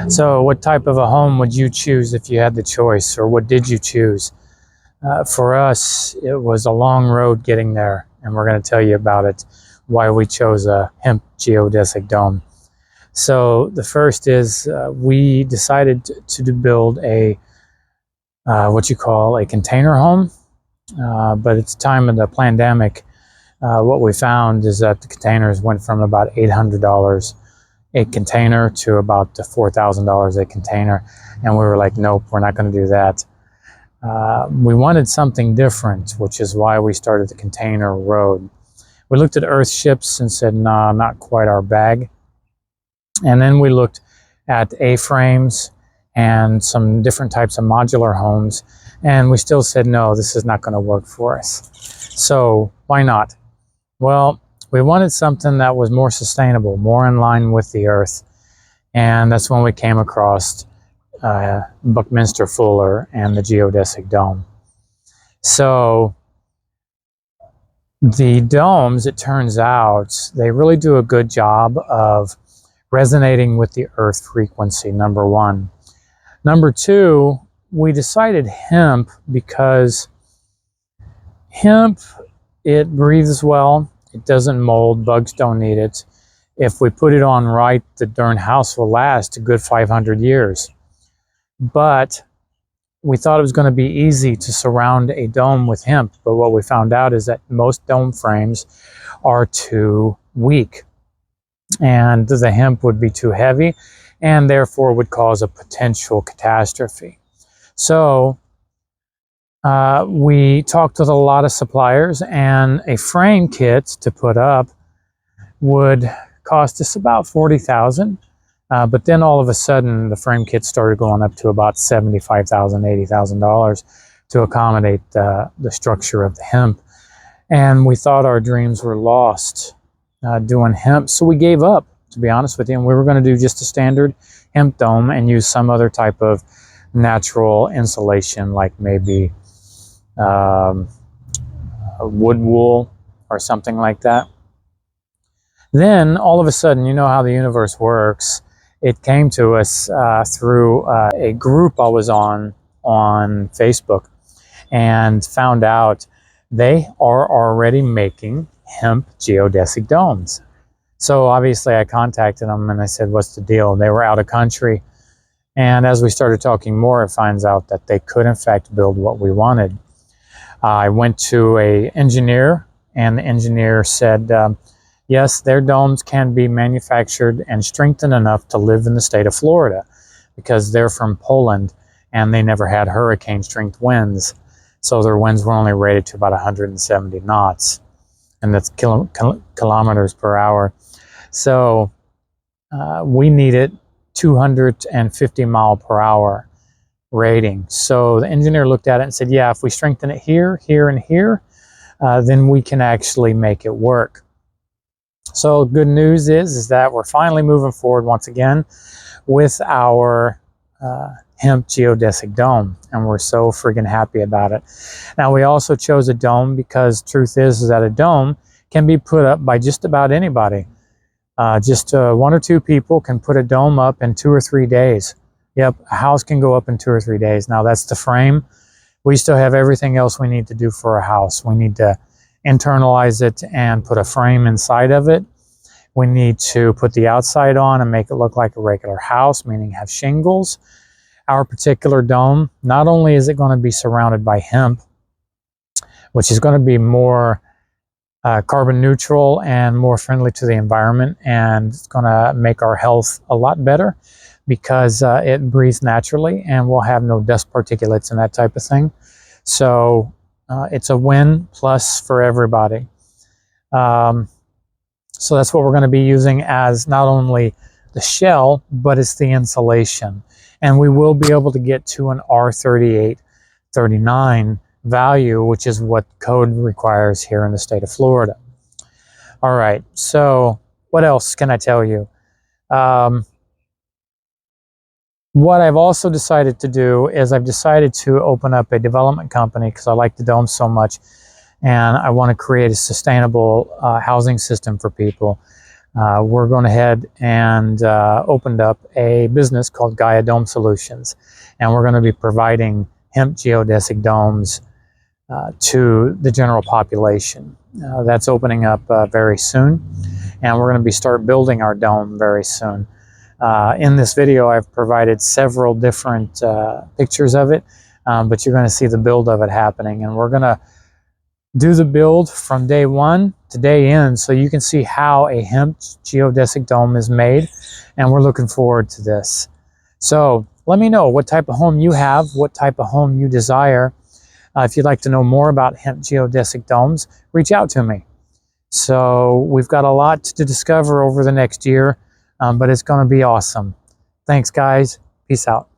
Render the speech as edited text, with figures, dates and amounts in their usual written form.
So what type of a home would you choose if you had the choice, or what did you choose? For us, it was a long road getting there, and we're going to tell you about it, why we chose a hemp geodesic dome. So the first is we decided to build a what you call a container home, but at the time of the pandemic, what we found is that the containers went from about $800 a container to about $4,000 a container, and we were like, nope, we're not going to do that. We wanted something different, which is why we started the container road. We looked at earth ships and said, nah, not quite our bag. And then we looked at A-frames and some different types of modular homes, and we still said, no, this is not going to work for us. So why not? Well, we wanted something that was more sustainable, more in line with the earth. And that's when we came across Buckminster Fuller and the geodesic dome. So the domes, it turns out, they really do a good job of resonating with the earth frequency, number one. Number two, we decided hemp because hemp, it breathes well, it doesn't mold, bugs don't eat it. If we put it on right, the darn house will last a good 500 years. But we thought it was going to be easy to surround a dome with hemp, but what we found out is that most dome frames are too weak, and the hemp would be too heavy, and therefore would cause a potential catastrophe. So we talked with a lot of suppliers, and a frame kit to put up would cost us about $40,000. But then all of a sudden, the frame kit started going up to about $75,000, $80,000 to accommodate the structure of the hemp. And we thought our dreams were lost doing hemp, so we gave up, to be honest with you, and we were going to do just a standard hemp dome and use some other type of natural insulation, like maybe a wood wool or something like that. Then all of a sudden, you know how the universe works, it came to us through a group I was on Facebook, and found out they are already making hemp geodesic domes. So obviously I contacted them and I said, what's the deal? They were out of country. And as we started talking more, it finds out that they could in fact build what we wanted. I went to an engineer, and the engineer said, yes, their domes can be manufactured and strengthened enough to live in the state of Florida, because they're from Poland and they never had hurricane strength winds. So their winds were only rated to about 170 knots, and that's kilometers per hour. So we needed 250 mile per hour rating. So the engineer looked at it and said, yeah, if we strengthen it here, here, and here, then we can actually make it work. So good news is that we're finally moving forward once again with our hemp geodesic dome, and we're so friggin' happy about it. Now, we also chose a dome because truth is that a dome can be put up by just about anybody. Just one or two people can put a dome up in 2 or 3 days. Yep, a house can go up in 2 or 3 days. Now, that's the frame. We still have everything else we need to do for a house. We need to internalize it and put a frame inside of it. We need to put the outside on and make it look like a regular house, meaning have shingles. Our particular dome, not only is it going to be surrounded by hemp, which is going to be more carbon neutral and more friendly to the environment, and it's going to make our health a lot better because it breathes naturally and we'll have no dust particulates and that type of thing. So it's a win plus for everybody. So that's what we're going to be using as not only the shell, but it's the insulation. And we will be able to get to an R3839 value, which is what code requires here in the state of Florida. All right, so what else can I tell you? What I've also decided to do is I've decided to open up a development company because I like the dome so much, and I want to create a sustainable housing system for people. we're going ahead and opened up a business called Gome Solutions, and we're going to be providing hemp geodesic domes to the general population. That's opening up very soon, and we're going to start building our dome very soon. In this video, I've provided several different pictures of it, but you're going to see the build of it happening, and we're going to do the build from day one to day end so you can see how a hemp geodesic dome is made, and we're looking forward to this. So let me know what type of home you have, what type of home you desire. If you'd like to know more about hemp geodesic domes, reach out to me. So we've got a lot to discover over the next year, but it's going to be awesome. Thanks, guys. Peace out.